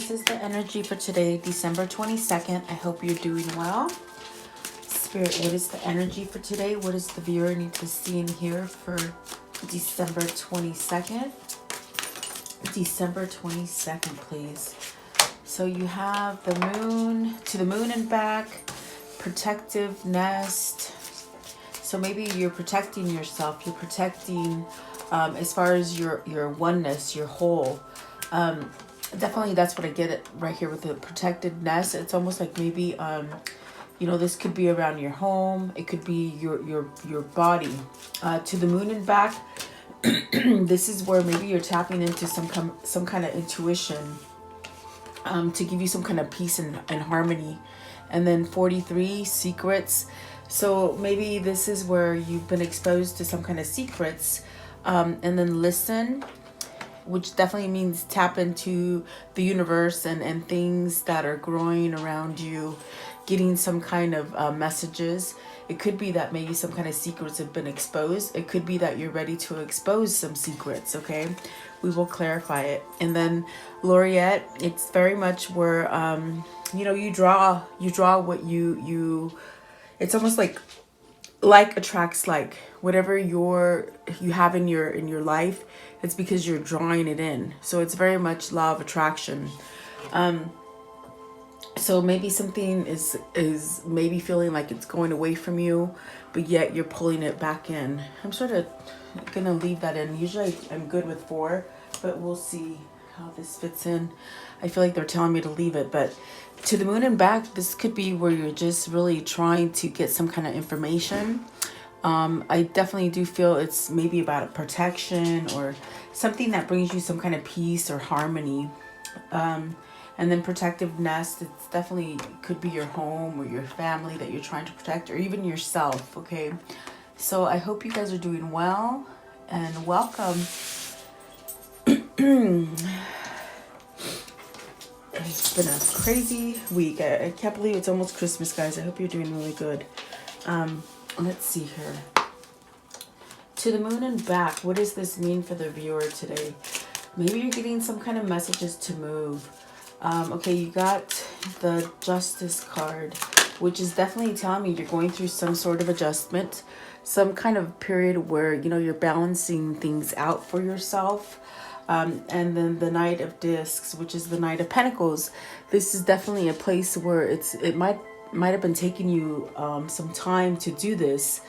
this is the energy for today, December 22nd. I hope you're doing well. Spirit, what is the energy for today? What does the viewer need to see and hear for December 22nd? December 22nd, please. So you have the moon, to the moon and back, protective nest. So maybe you're protecting yourself. You're protecting as far as your oneness, your whole. Definitely that's what I get it right here with the protected nest. It's almost like maybe, you know, this could be around your home. It could be your body. To the moon and back, this is where maybe you're tapping into some kind of intuition to give you some kind of peace and harmony. And then 43, secrets. So maybe this is where you've been exposed to some kind of secrets. And then listen, which definitely means tap into the universe and things that are growing around you, getting some kind of messages. It could be that maybe some kind of secrets have been exposed. It could be that you're ready to expose some secrets, okay? We will clarify it. And then Laureate, it's very much where, you know, you draw what you it's almost like attracts like. Whatever you have in your life, it's because you're drawing it in. So it's very much law of attraction. So maybe something is maybe feeling like it's going away from you, but yet you're pulling it back in. I'm sort of gonna leave that in. Usually I'm good with 4, but we'll see how this fits in. I feel like they're telling me to leave it, but to the moon and back, this could be where you're just really trying to get some kind of information. I definitely do feel it's maybe about a protection or something that brings you some kind of peace or harmony. And then protective nest, it's definitely could be your home or your family that you're trying to protect, or even yourself, okay? So I hope you guys are doing well and welcome. It's been a crazy week. I can't believe it's almost Christmas, guys. I hope you're doing really good. Let's see here. To the moon and back, what does this mean for the viewer today? Maybe you're getting some kind of messages to move. Okay, you got the Justice card, which is definitely telling me you're going through some sort of adjustment, some kind of period where, you know, you're balancing things out for yourself. And then the Knight of Discs, which is the Knight of Pentacles. This is definitely a place where it might have been taking you some time to do this,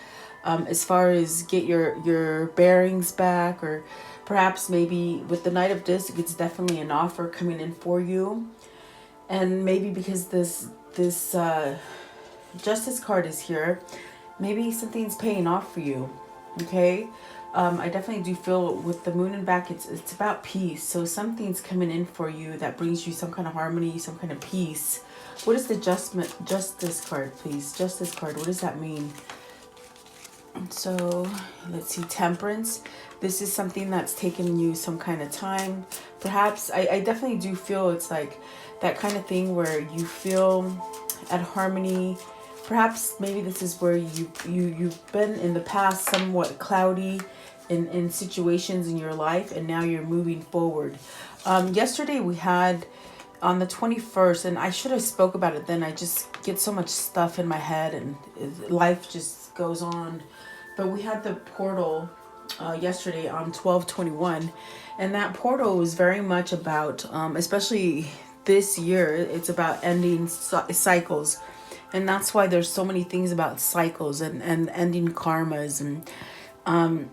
as far as get your bearings back, or perhaps maybe with the Knight of Discs, it's definitely an offer coming in for you. And maybe because this Justice card is here, maybe something's paying off for you, okay? I definitely do feel with the moon and back, it's about peace. So something's coming in for you that brings you some kind of harmony, some kind of peace. What is the Justice card, please? Justice card, what does that mean? So let's see, Temperance. This is something that's taken you some kind of time. Perhaps, I definitely do feel it's like that kind of thing where you feel at harmony. Perhaps maybe this is where you've been in the past somewhat cloudy in situations in your life, and now you're moving forward. Yesterday we had on the 21st, and I should have spoke about it then. I just get so much stuff in my head and life just goes on. But we had the portal yesterday on 12/21, and that portal was very much about, especially this year, it's about ending cycles. And that's why there's so many things about cycles and ending karmas. And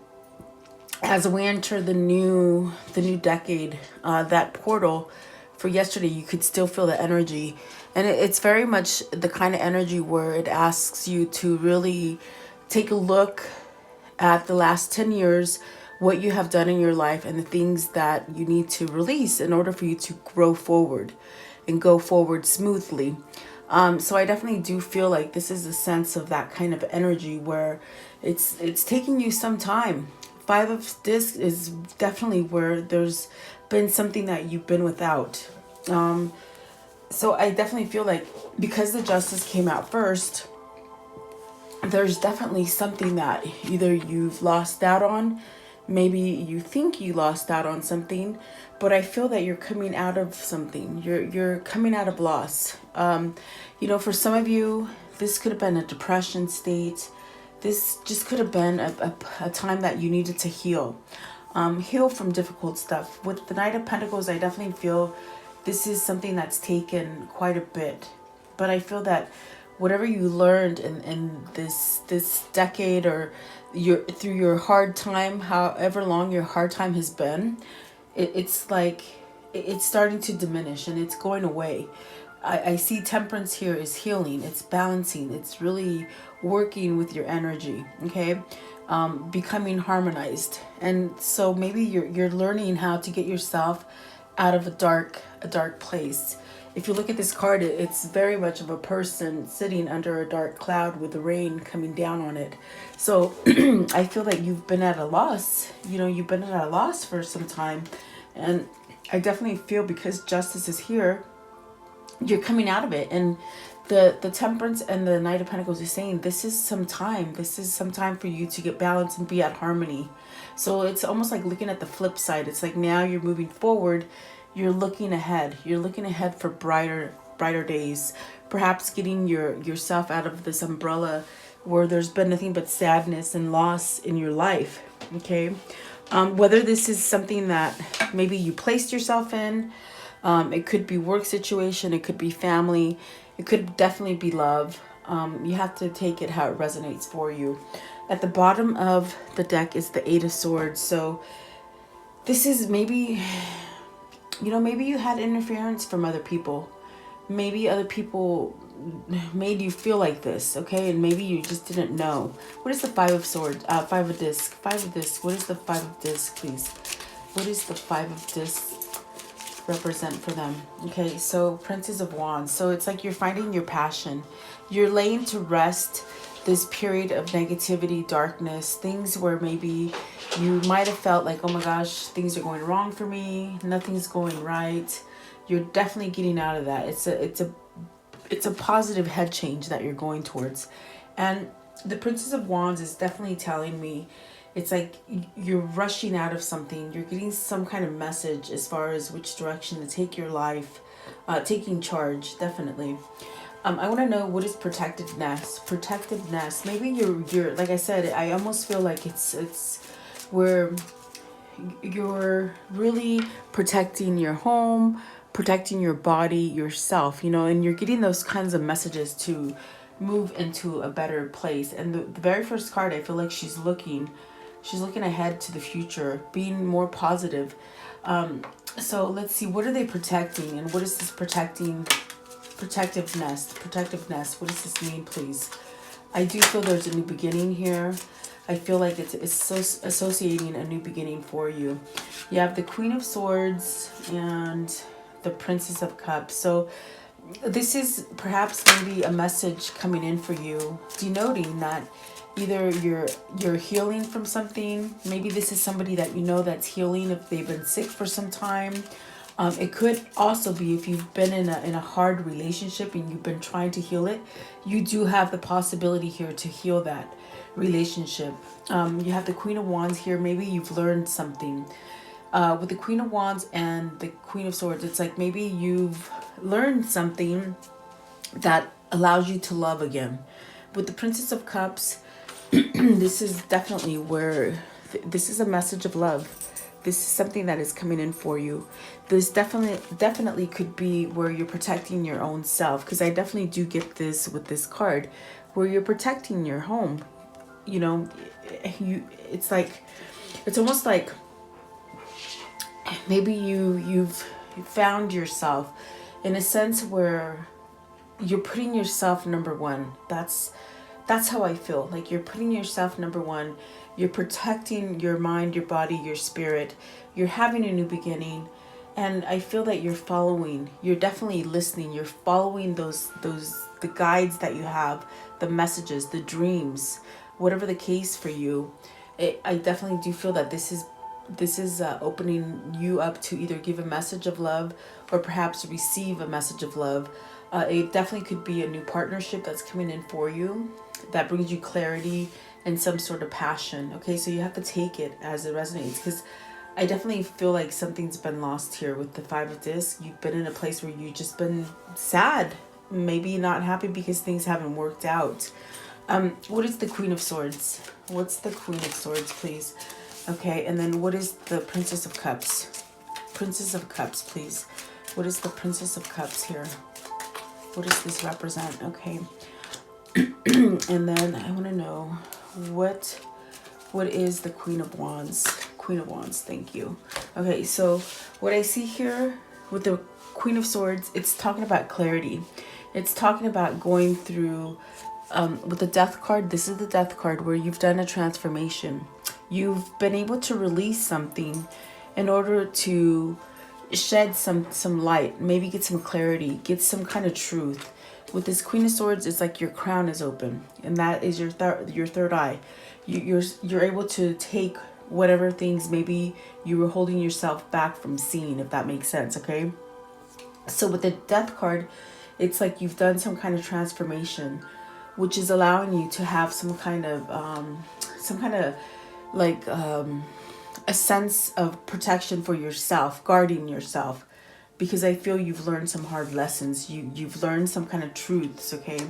as we enter the new decade, that portal for yesterday, you could still feel the energy. And it's very much the kind of energy where it asks you to really take a look at the last 10 years, what you have done in your life, and the things that you need to release in order for you to grow forward and go forward smoothly. So I definitely do feel like this is a sense of that kind of energy where it's taking you some time. 5 of Discs is definitely where there's been something that you've been without. So I definitely feel like because the Justice came out first, there's definitely something that either you've lost out on Maybe you think you lost out on something, but I feel that you're coming out of something. You're coming out of loss. For some of you, this could have been a depression state. This just could have been a time that you needed to heal. Heal from difficult stuff. With the Knight of Pentacles, I definitely feel this is something that's taken quite a bit. But I feel that whatever you learned in this decade, or through your hard time, however long your hard time has been, it's like it's starting to diminish and it's going away. I see temperance here is healing. It's balancing. It's really working with your energy. Okay. Becoming harmonized. And so maybe you're learning how to get yourself out of a dark place. If you look at this card, it's very much of a person sitting under a dark cloud with the rain coming down on it. So I feel that you've been at a loss. You've been at a loss for some time. And I definitely feel, because justice is here, you're coming out of it. And the temperance and the Knight of Pentacles is saying this is some time. This is some time for you to get balanced and be at harmony. So it's almost like looking at the flip side. It's like now you're moving forward. You're looking ahead. You're looking ahead for brighter days. Perhaps getting yourself out of this umbrella where there's been nothing but sadness and loss in your life. Okay. Whether this is something that maybe you placed yourself in, it could be work situation, it could be family, it could definitely be love. You have to take it how it resonates for you. At the bottom of the deck is the Eight of Swords. So this is maybe you had interference from other people. Maybe other people made you feel like this, okay? And maybe you just didn't know. What is the Five of Swords? Five of Discs. Five of Discs. What is the Five of Discs, please? What is the Five of Discs represent for them? Okay, so Princess of Wands. So it's like you're finding your passion. You're laying to rest this period of negativity, darkness, things where maybe you might have felt like, oh my gosh, things are going wrong for me, nothing's going right. You're definitely getting out of that. It's a positive head change that you're going towards. And the Princess of Wands is definitely telling me it's like you're rushing out of something. You're getting some kind of message as far as which direction to take your life, taking charge, definitely. I want to know, what is protectiveness? Protectiveness. Maybe you're like I said, I almost feel like it's where you're really protecting your home, protecting your body, yourself, and you're getting those kinds of messages to move into a better place. And the very first card, I feel like she's looking ahead to the future, being more positive. So let's see, what are they protecting, and what is this protectiveness, what does this mean, please? I do feel there's a new beginning here. I feel like it's so associating a new beginning for you. You have the Queen of Swords and the Princess of Cups. So this is perhaps maybe a message coming in for you, denoting that either you're healing from something. Maybe this is somebody that that's healing if they've been sick for some time. It could also be if you've been in a hard relationship and you've been trying to heal it, you do have the possibility here to heal that relationship. You have the Queen of Wands here. Maybe you've learned something. With the Queen of Wands and the Queen of Swords, it's like maybe you've learned something that allows you to love again. With the Princess of Cups, this is definitely where this is a message of love. This is something that is coming in for you. This definitely could be where you're protecting your own self, because I definitely do get this with this card, where you're protecting your home. It's almost like maybe you've found yourself in a sense where you're putting yourself number one. That's how I feel. Like you're putting yourself number one. You're protecting your mind, your body, your spirit. You're having a new beginning. And I feel that you're definitely listening. You're following the guides that you have, the messages, the dreams, whatever the case for you. I definitely do feel that this is opening you up to either give a message of love or perhaps receive a message of love. It definitely could be a new partnership that's coming in for you that brings you clarity and some sort of passion. Okay, so you have to take it as it resonates, because I definitely feel like something's been lost here with the Five of Discs. You've been in a place where you've just been sad, maybe not happy because things haven't worked out. What is the Queen of Swords? What's the Queen of Swords, please? Okay, and then what is the Princess of Cups? Princess of Cups, please. What is the Princess of Cups here? What does this represent? Okay. And then I want to know what is the Queen of Wands? Queen of Wands, thank you. Okay, so what I see here with the Queen of Swords, it's talking about clarity. It's talking about going through, with the Death card, this is the Death card where you've done a transformation. You've been able to release something in order to shed some light, maybe get some clarity, get some kind of truth. With this Queen of Swords, it's like your crown is open, and that is your third eye. You're able to take whatever things maybe you were holding yourself back from seeing, if that makes sense. Okay, so with the Death card, it's like you've done some kind of transformation, which is allowing you to have some kind of like a sense of protection for yourself, guarding yourself, because I feel you've learned some hard lessons. You've learned some kind of truths, okay?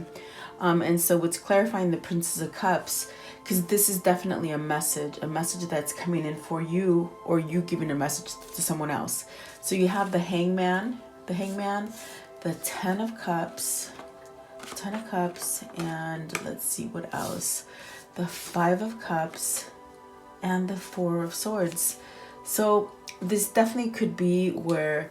And so what's clarifying the Princess of Cups, because this is definitely a message that's coming in for you, or you giving a message to someone else. So you have the Hangman, the Ten of Cups, and let's see what else. The Five of Cups and the Four of Swords. So this definitely could be where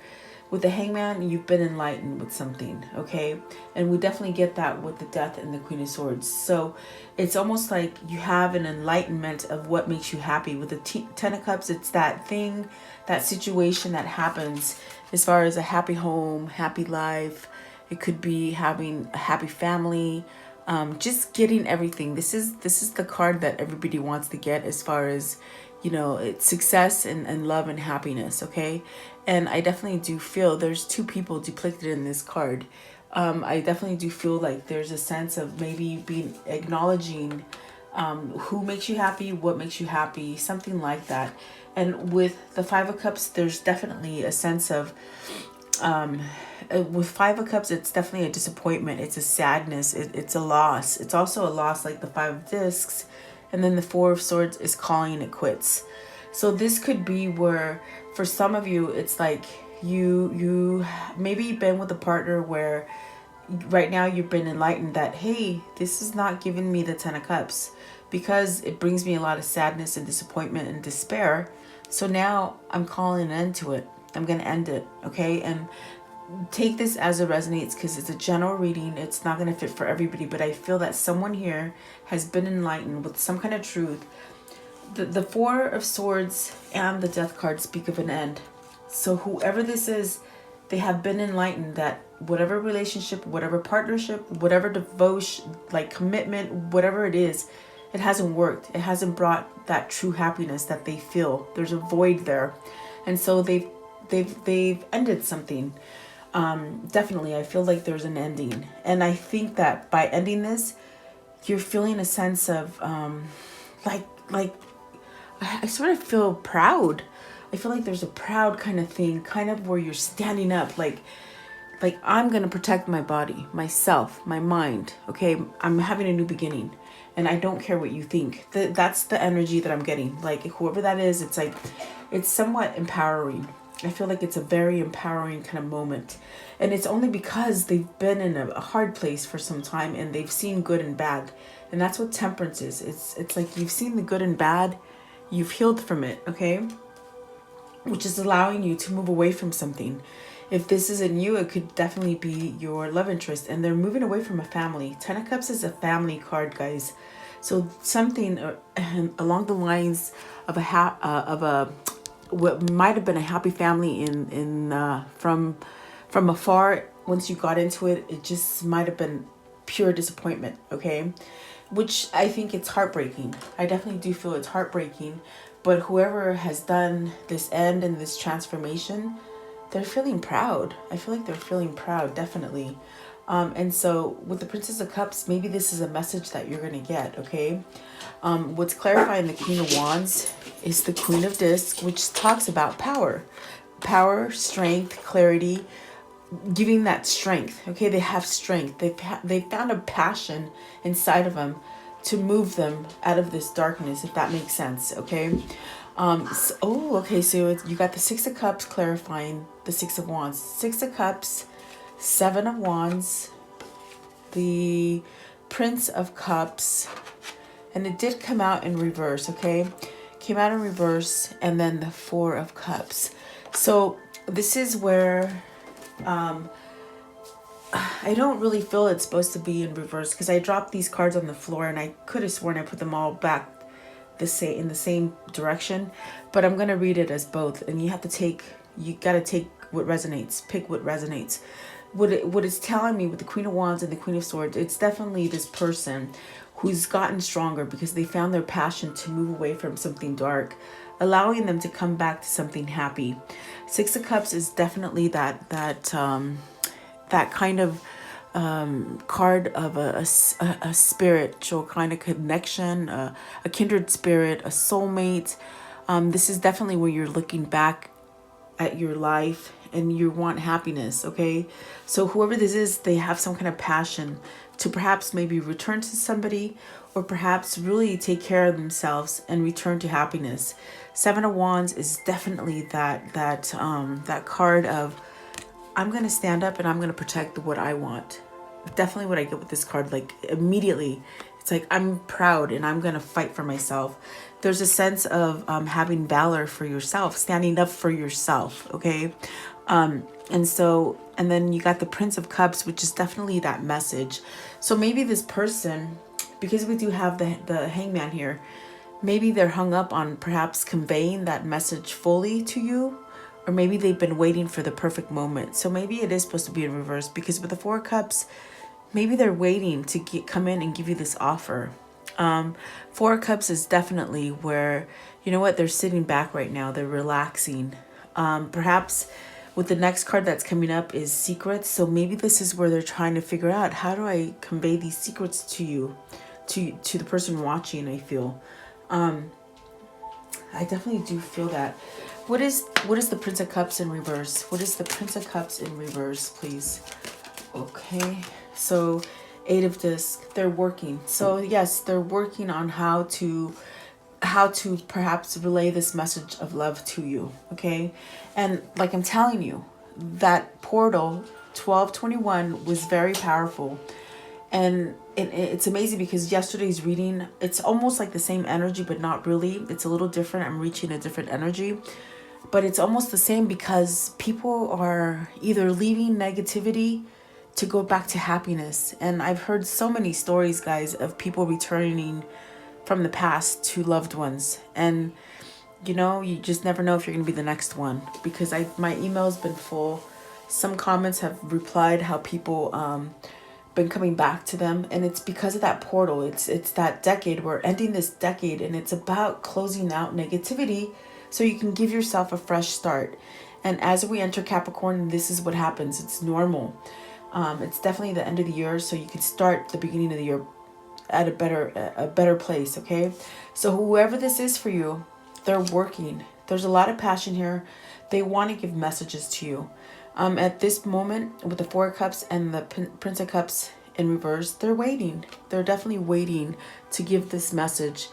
with the Hangman, you've been enlightened with something, okay? And we definitely get that with the Death and the Queen of Swords. So it's almost like you have an enlightenment of what makes you happy. With the Ten of Cups, it's that thing, that situation that happens as far as a happy home, happy life. It could be having a happy family, just getting everything. This is the card that everybody wants to get as far as, you know, it's success and love and happiness, okay? And I definitely do feel there's two people depicted in this card. I definitely do feel like there's a sense of maybe being acknowledging who makes you happy, what makes you happy, something like that. And with the Five of Cups, there's definitely a sense of with Five of Cups, it's definitely a disappointment. It's a sadness. It's a loss. It's also a loss like the Five of Discs. And then the Four of Swords is calling it quits. So this could be where, for some of you, it's like you maybe been with a partner where right now you've been enlightened that, hey, this is not giving me the Ten of Cups because it brings me a lot of sadness and disappointment and despair. So now I'm calling an end to it. I'm going to end it, okay? And take this as it resonates, because it's a general reading. It's not going to fit for everybody, but I feel that someone here has been enlightened with some kind of truth. The Four of Swords and the Death card speak of an end. So whoever this is, they have been enlightened that whatever relationship, whatever partnership, whatever devotion, like commitment, whatever it is, it hasn't worked. It hasn't brought that true happiness that they feel. There's a void there. And so they've ended something. Definitely, I feel like there's an ending. And I think that by ending this, you're feeling a sense of like I sort of feel proud. I feel like there's a proud kind of thing, kind of where you're standing up, like I'm going to protect my body, myself, my mind. Okay, I'm having a new beginning, and I don't care what you think. That's the energy that I'm getting. Like whoever that is, it's like it's somewhat empowering. I feel like it's a very empowering kind of moment. And it's only because they've been in a hard place for some time and they've seen good and bad. And that's what temperance is. It's like you've seen the good and bad, you've healed from it, okay? Which is allowing you to move away from something. If this isn't you, it could definitely be your love interest. And they're moving away from a family. Ten of Cups is a family card, guys. So something along the lines of what might have been a happy family from afar. Once you got into it, it just might have been pure disappointment, okay? Which I think it's heartbreaking. I definitely do feel it's heartbreaking. But whoever has done this end and this transformation, they're feeling proud. I feel like they're feeling proud, definitely. And so with the Princess of Cups, maybe this is a message that you're going to get, okay? What's clarifying the Queen of Wands is the Queen of Discs, which talks about power. Power, strength, clarity, giving that strength, okay? They have strength. They found a passion inside of them to move them out of this darkness, if that makes sense, okay? So you got the Six of Cups clarifying the Six of Wands. Six of Cups, Seven of Wands, the Prince of Cups, and it did come out in reverse, okay? Came out in reverse, and then the Four of Cups. So this is where I don't really feel it's supposed to be in reverse, because I dropped these cards on the floor and I could have sworn I put them all back in the same direction, but I'm gonna read it as both, and you gotta take what resonates, pick what resonates. What it's telling me with the Queen of Wands and the Queen of Swords, it's definitely this person who's gotten stronger because they found their passion to move away from something dark, allowing them to come back to something happy. Six of Cups is definitely that kind of card of a spiritual kind of connection, a kindred spirit, a soulmate. This is definitely where you're looking back at your life and you want happiness, okay? So whoever this is, they have some kind of passion to perhaps maybe return to somebody, or perhaps really take care of themselves and return to happiness. Seven of Wands is definitely that card of, I'm going to stand up and I'm going to protect what I want. Definitely what I get with this card, like immediately, it's like I'm proud and I'm going to fight for myself. There's a sense of having valor for yourself, standing up for yourself, okay? And then you got the Prince of Cups, which is definitely that message. So maybe this person, because we do have the Hangman here, maybe they're hung up on perhaps conveying that message fully to you, or maybe they've been waiting for the perfect moment. So maybe it is supposed to be in reverse, because with the Four of Cups, maybe they're waiting to come in and give you this offer. Four of Cups is definitely where, you know what, they're sitting back right now. They're relaxing. Perhaps with the next card that's coming up is Secrets. So maybe this is where they're trying to figure out, how do I convey these secrets to you, to the person watching, I feel. I definitely do feel that. What is the Prince of Cups in reverse? What is the Prince of Cups in reverse, please? Okay, so Eight of Discs, they're working. So yes, they're working on how to perhaps relay this message of love to you, okay? And like I'm telling you, that portal 1221 was very powerful. And it's amazing because yesterday's reading, it's almost like the same energy, but not really. It's a little different. I'm reaching a different energy. But it's almost the same, because people are either leaving negativity to go back to happiness. And I've heard so many stories, guys, of people returning from the past to loved ones. And, you know, you just never know if you're going to be the next one. Because my email's been full. Some comments have replied how people been coming back to them. And it's because of that portal. It's that decade. We're ending this decade. And it's about closing out negativity so you can give yourself a fresh start. And as we enter Capricorn, this is what happens. It's normal. It's definitely the end of the year, so you could start the beginning of the year at a better place, okay? So whoever this is for you, they're working. There's a lot of passion here. They want to give messages to you. At this moment, with the Four of Cups and the Prince of Cups in reverse, they're waiting. They're definitely waiting to give this message.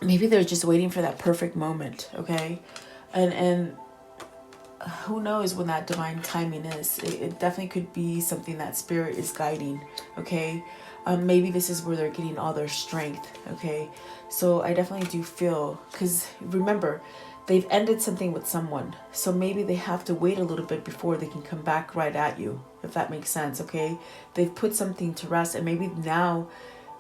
Maybe they're just waiting for that perfect moment, okay? And who knows when that divine timing is. It definitely could be something that spirit is guiding, okay? Maybe this is where they're getting all their strength, okay? So I definitely do feel, because remember, they've ended something with someone. So maybe they have to wait a little bit before they can come back right at you, if that makes sense, okay? They've put something to rest, and maybe now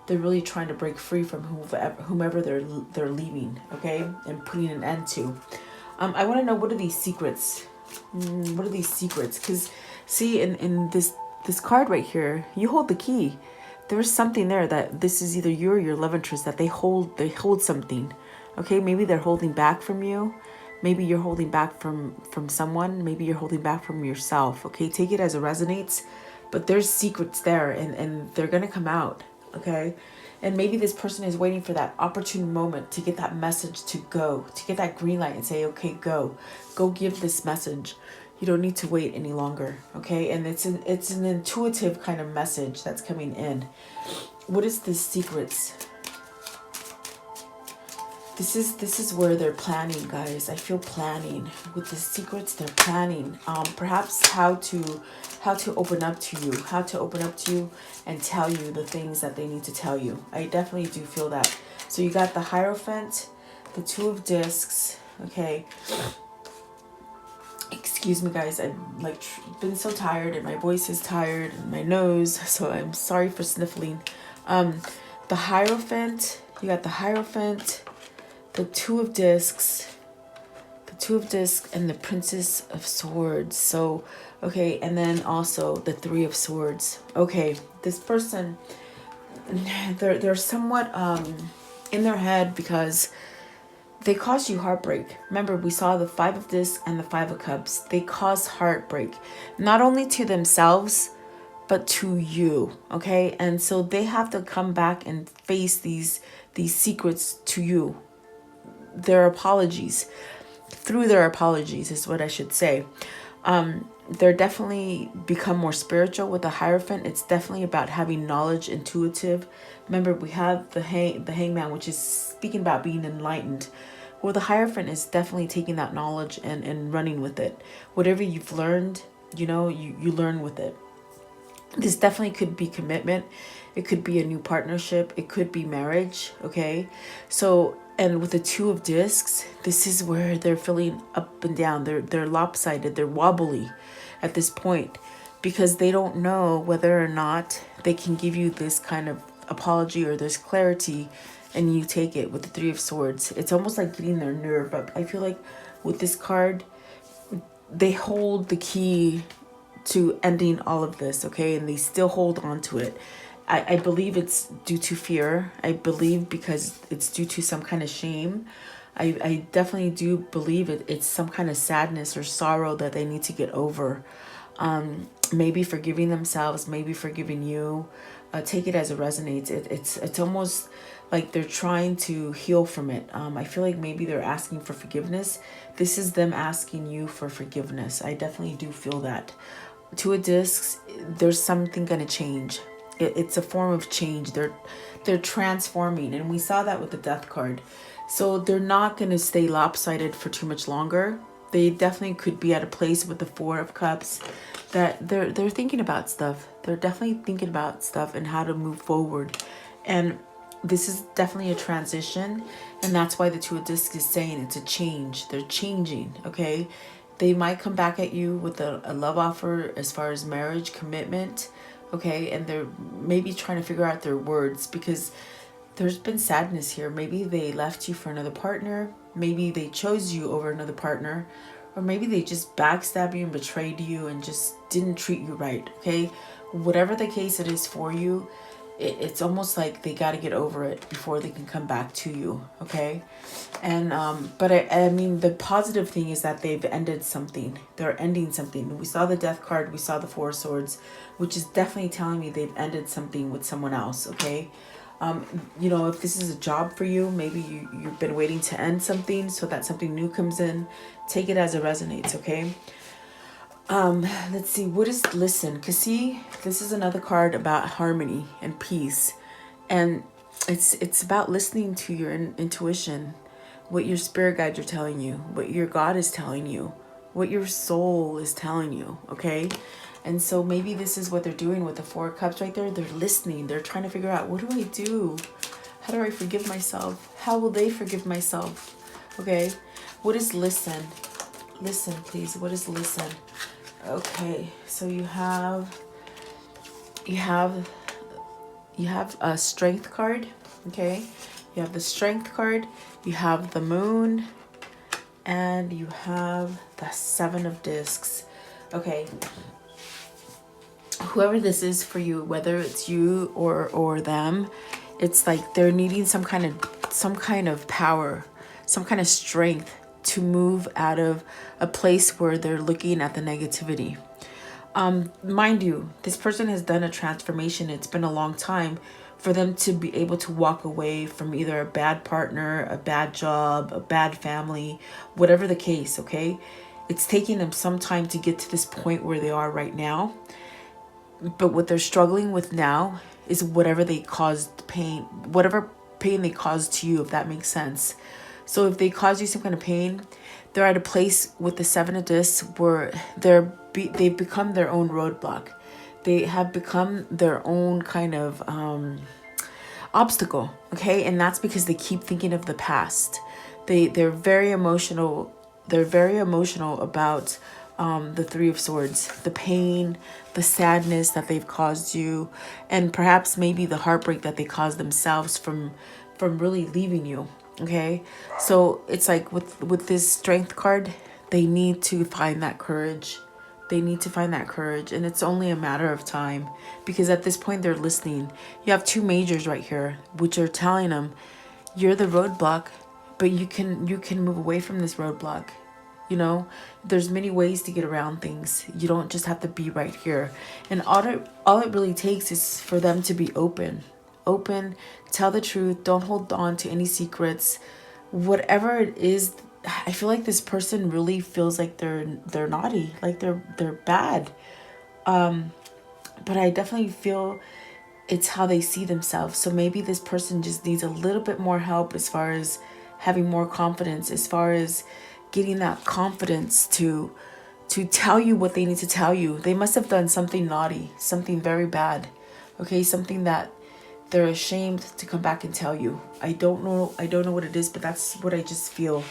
they're really trying to break free from whomever they're leaving, okay? And putting an end to. I want to know, what are these secrets? What are these secrets? Because see, in this card right here, you hold the key. There's something there that this is either you or your love interest, that they hold something. Okay, maybe they're holding back from you. Maybe you're holding back from someone. Maybe you're holding back from yourself. Okay, take it as it resonates. But there's secrets there, and they're going to come out. Okay. And maybe this person is waiting for that opportune moment to get that message to go, to get that green light and say, okay, go give this message. You don't need to wait any longer. Okay. And it's an intuitive kind of message that's coming in. What is the secrets? This is where they're planning, guys. I feel planning with the secrets. They're planning, perhaps how to open up to you, and tell you the things that they need to tell you. I definitely do feel that. So you got the Hierophant, the Two of Discs. Okay. Excuse me, guys. I've been so tired, and my voice is tired, and my nose. So I'm sorry for sniffling. The Hierophant. You got the Hierophant, the Two of Discs, and the Princess of Swords. So, okay, and then also the Three of Swords. Okay, this person, they're somewhat in their head because they cause you heartbreak. Remember, we saw the Five of Discs and the Five of Cups. They cause heartbreak, not only to themselves, but to you. Okay, and so they have to come back and face these secrets to you. Their apologies, through their apologies is what I should say. They're definitely become more spiritual with the Hierophant. It's definitely about having knowledge, intuitive. Remember, we have the Hangman, which is speaking about being enlightened. Well, the Hierophant is definitely taking that knowledge and running with it. Whatever you've learned, you learn with it. This definitely could be commitment. It could be a new partnership. It could be marriage. Okay. So, and with the Two of Discs, this is where they're feeling up and down. They're lopsided. They're wobbly at this point because they don't know whether or not they can give you this kind of apology or this clarity, and you take it with the Three of Swords. It's almost like getting their nerve up. I feel like with this card, they hold the key to ending all of this, okay? And they still hold on to it. I believe it's due to fear. I believe because it's due to some kind of shame. I definitely do believe it's some kind of sadness or sorrow that they need to get over. Maybe forgiving themselves, maybe forgiving you. Take it as it resonates. It's almost like they're trying to heal from it. I feel like maybe they're asking for forgiveness. This is them asking you for forgiveness. I definitely do feel that. Two of Discs, there's something going to change. It's a form of change. They're transforming, and we saw that with the Death card. So they're not going to stay lopsided for too much longer. They definitely could be at a place with the Four of Cups that they're thinking about stuff. They're definitely thinking about stuff and how to move forward. And this is definitely a transition, and that's why the Two of Discs is saying it's a change. They're changing, okay? They might come back at you with a love offer as far as marriage, commitment, okay? And they're maybe trying to figure out their words because there's been sadness here. Maybe they left you for another partner. Maybe they chose you over another partner. Or maybe they just backstabbed you and betrayed you and just didn't treat you right, okay? Whatever the case it is for you, it's almost like they got to get over it before they can come back to you, okay? And but I mean, the positive thing is that they've ended something. They're ending something. We saw the Death card. We saw the Four of Swords, which is definitely telling me they've ended something with someone else, okay? If this is a job for you, maybe you've been waiting to end something so that something new comes in. Take it as it resonates, okay? Let's see, what is listen? Because see, this is another card about harmony and peace. And it's about listening to your intuition, what your spirit guides are telling you, what your God is telling you, what your soul is telling you, okay? And so maybe this is what they're doing with the Four of Cups right there. They're listening. They're trying to figure out, what do I do? How do I forgive myself? How will they forgive myself? Okay. What is listen? Listen, please. What is listen? Okay. So you have a Strength card. Okay. You have the Strength card. You have the Moon. And you have the Seven of Discs. Okay. Whoever this is for you, whether it's you or them, it's like they're needing some kind of power, some kind of strength to move out of a place where they're looking at the negativity. Mind you, this person has done a transformation. It's been a long time for them to be able to walk away from either a bad partner, a bad job, a bad family, whatever the case, okay? It's taking them some time to get to this point where they are right now. But what they're struggling with now is whatever they caused pain, whatever pain they caused to you, if that makes sense. So if they cause you some kind of pain, they're at a place with the Seven of Discs where they've become their own roadblock. They have become their own kind of obstacle, okay? And that's because they keep thinking of the past. They're very emotional. They're very emotional about the Three of Swords, the pain, the sadness that they've caused you, and perhaps maybe the heartbreak that they caused themselves from really leaving you. Okay, so it's like with this Strength card, they need to find that courage. They need to find that courage, and it's only a matter of time, because at this point they're listening. You have two majors right here, which are telling them you're the roadblock, but you can move away from this roadblock. You know, there's many ways to get around things. You don't just have to be right here. And all it really takes is for them to be open, tell the truth. Don't hold on to any secrets. Whatever it is, I feel like this person really feels like they're naughty, like they're bad. But I definitely feel it's how they see themselves. So maybe this person just needs a little bit more help as far as having more confidence, as far as getting that confidence to tell you what they need to tell you. They must have done something naughty, something very bad. Okay, something that they're ashamed to come back and tell you. I don't know what it is, but that's what I just feel.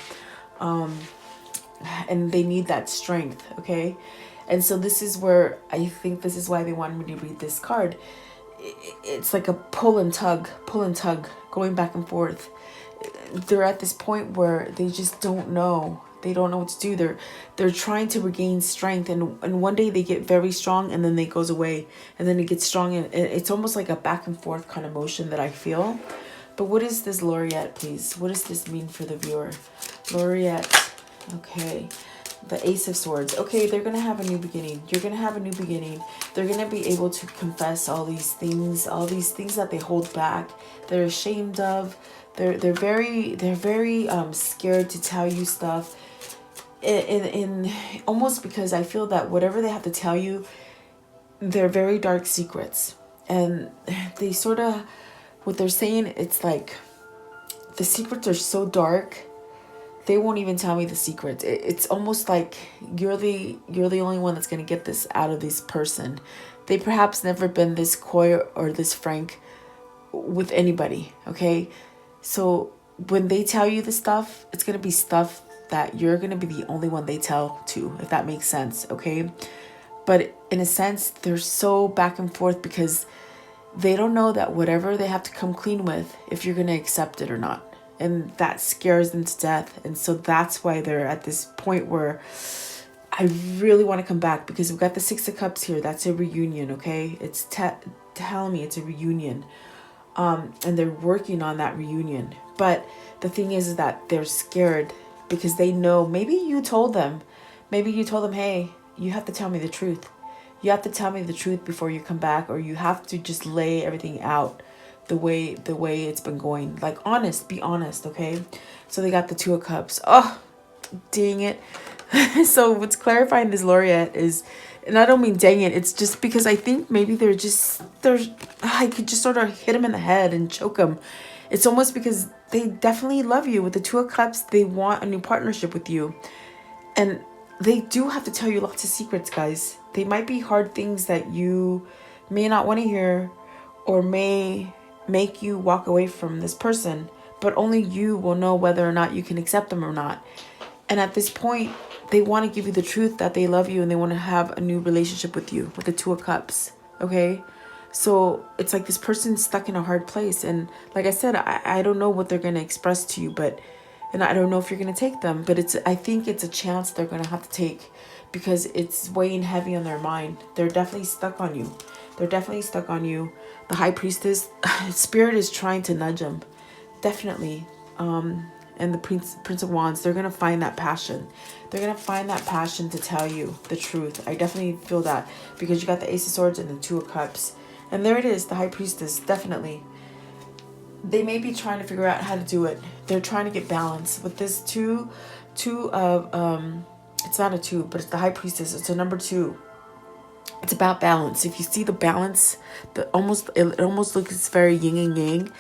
And they need that strength, okay? And so this is where I think this is why they wanted me to read this card. It's like a pull and tug, going back and forth. They're at this point where they just don't know. They don't know what to do. They're trying to regain strength, and one day they get very strong, and then it goes away, and then it gets strong, and it's almost like a back and forth kind of motion that I feel. But what is this Laureate, please? What does this mean for the viewer? Laureate, okay. The Ace of Swords. Okay, they're going to have a new beginning. You're going to have a new beginning. They're going to be able to confess all these things that they hold back, they're ashamed of. They're very scared to tell you stuff. In almost because I feel that whatever they have to tell you, they're very dark secrets. And they sort of, what they're saying, it's like the secrets are so dark, they won't even tell me the secrets. It's almost like you're the only one that's going to get this out of this person. They perhaps never been this coy or this frank with anybody, okay? So when they tell you the stuff, it's going to be stuff that you're going to be the only one they tell to, if that makes sense, okay? But in a sense, they're so back and forth because they don't know that whatever they have to come clean with, if you're going to accept it or not. And that scares them to death. And so that's why they're at this point where I really want to come back, because we've got the Six of Cups here. That's a reunion, okay? It's telling me it's a reunion. And they're working on that reunion. But the thing is that they're scared because they know, maybe you told them, hey, you have to tell me the truth. You have to tell me the truth before you come back, or you have to just lay everything out the way it's been going. Like, be honest, okay? So they got the Two of Cups. Oh, dang it. So what's clarifying this Laureate is, and I don't mean dang it, it's just because I think maybe I could just sort of hit them in the head and choke them. It's almost because they definitely love you. With the Two of Cups, they want a new partnership with you. And they do have to tell you lots of secrets, guys. They might be hard things that you may not want to hear, or may make you walk away from this person, but only you will know whether or not you can accept them or not. And at this point, they want to give you the truth that they love you and they want to have a new relationship with you, with the Two of Cups, okay? So it's like this person's stuck in a hard place. And like I said, I don't know what they're going to express to you, and I don't know if you're going to take them, but I think it's a chance they're going to have to take, because it's weighing heavy on their mind. They're definitely stuck on you. The High Priestess, Spirit is trying to nudge them, definitely. And and the Prince of Wands, they're going to find that passion. They're going to find that passion to tell you the truth. I definitely feel that, because you got the Ace of Swords and the Two of Cups. And there it is, the High Priestess, definitely. They may be trying to figure out how to do it. They're trying to get balance. With this two of, it's not a 2, but it's the High Priestess. It's a number 2. It's about balance. If you see the balance, it almost looks very yin and yang.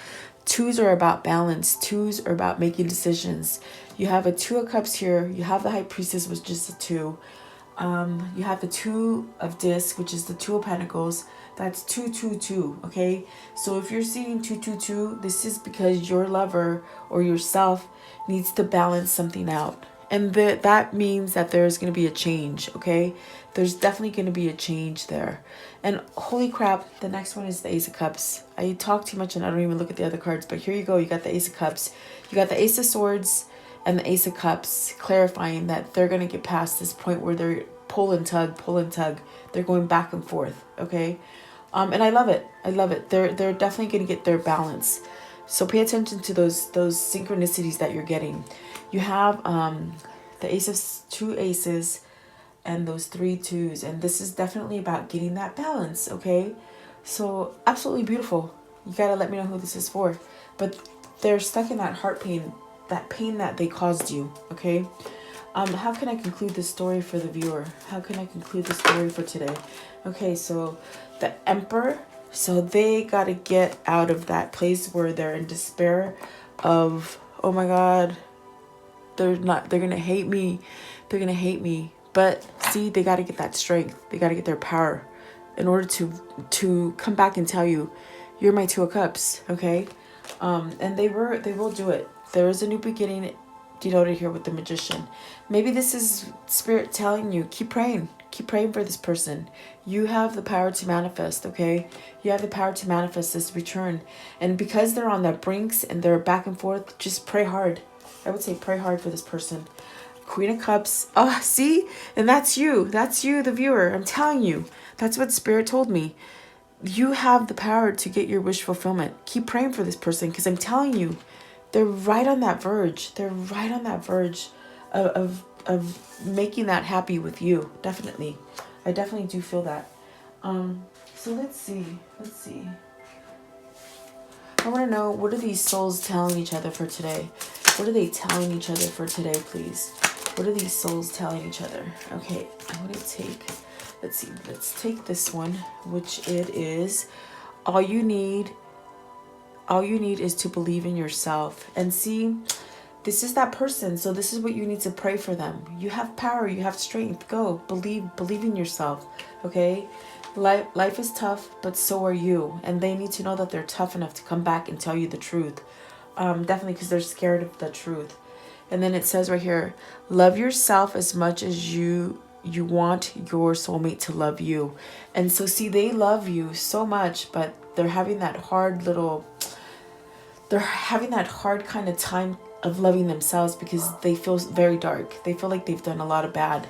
2s are about balance. 2s are about making decisions. You have a 2 of Cups here. You have the High Priestess, which is a 2. You have the 2 of Discs, which is the 2 of Pentacles. That's 2, 2, 2. Okay, so if you're seeing 2, 2, 2, this is because your lover or yourself needs to balance something out. And that means that there's going to be a change, okay? There's definitely going to be a change there. And holy crap, the next one is the Ace of Cups. I talk too much and I don't even look at the other cards, but here you go. You got the Ace of Cups. You got the Ace of Swords and the Ace of Cups, clarifying that they're going to get past this point where they're pull and tug. They're going back and forth, okay? And I love it. I love it. They're definitely going to get their balance. So pay attention to those synchronicities that you're getting. You have the Ace of 2 Aces and those 3 2s. And this is definitely about getting that balance, okay? So absolutely beautiful. You got to let me know who this is for. But they're stuck in that heart pain, that pain that they caused you, okay? How can I conclude this story for the viewer? How can I conclude the story for today? Okay, so the Emperor. So they got to get out of that place where they're in despair of, oh my God, they're going to hate me. They're going to hate me. But see, they got to get that strength. They got to get their power in order to come back and tell you, you're my 2 of Cups, okay? And they will do it. There is a new beginning denoted here with the Magician. Maybe this is Spirit telling you, keep praying. Keep praying for this person. You have the power to manifest, okay? You have the power to manifest this return. And because they're on the brinks and they're back and forth, just pray hard. I would say pray hard for this person. Queen of Cups. Oh, see? And that's you. That's you, the viewer. I'm telling you. That's what Spirit told me. You have the power to get your wish fulfillment. Keep praying for this person, because I'm telling you, they're right on that verge. They're right on that verge of making that happy with you. Definitely. I definitely do feel that. So let's see. I want to know, what are these souls telling each other for today? What are they telling each other for today, please? What are these souls telling each other? Okay, I'm going to take, let's take this one, which it is, all you need is to believe in yourself. And see, this is that person. So this is what you need to pray for them. You have power, you have strength. Go, believe in yourself, okay? Life is tough, but so are you. And they need to know that they're tough enough to come back and tell you the truth. Definitely, because they're scared of the truth. And then it says right here, love yourself as much as you want your soulmate to love you. And so see, they love you so much, but they're having that hard kind of time of loving themselves, because they feel very dark. They feel like they've done a lot of bad.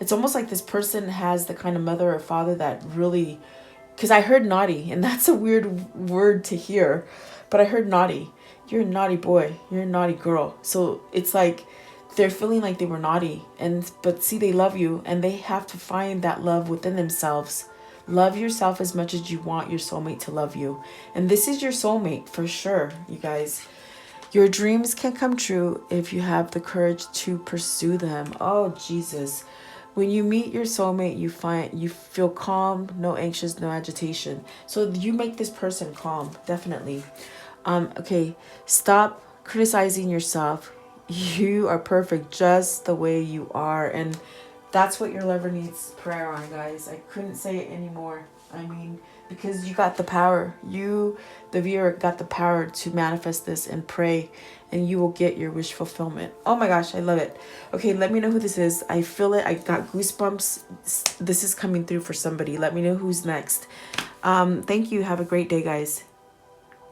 It's almost like this person has the kind of mother or father that really, because I heard naughty, and that's a weird word to hear, but I heard naughty. You're a naughty boy. You're a naughty girl. So it's like they're feeling like they were naughty, but see, they love you, and they have to find that love within themselves. Love yourself as much as you want your soulmate to love you. And this is your soulmate for sure, you guys. Your dreams can come true if you have the courage to pursue them. Oh, Jesus. When you meet your soulmate, you feel calm, no anxious, no agitation. So you make this person calm, definitely. Okay, stop criticizing yourself. You are perfect just the way you are. And that's what your lover needs prayer on, guys. I couldn't say it anymore. I mean, because you got the power. You, the viewer, got the power to manifest this and pray, and you will get your wish fulfillment. Oh my gosh, I love it. Okay, let me know who this is. I feel it. I got goosebumps. This is coming through for somebody. Let me know who's next. Thank you. Have a great day, guys.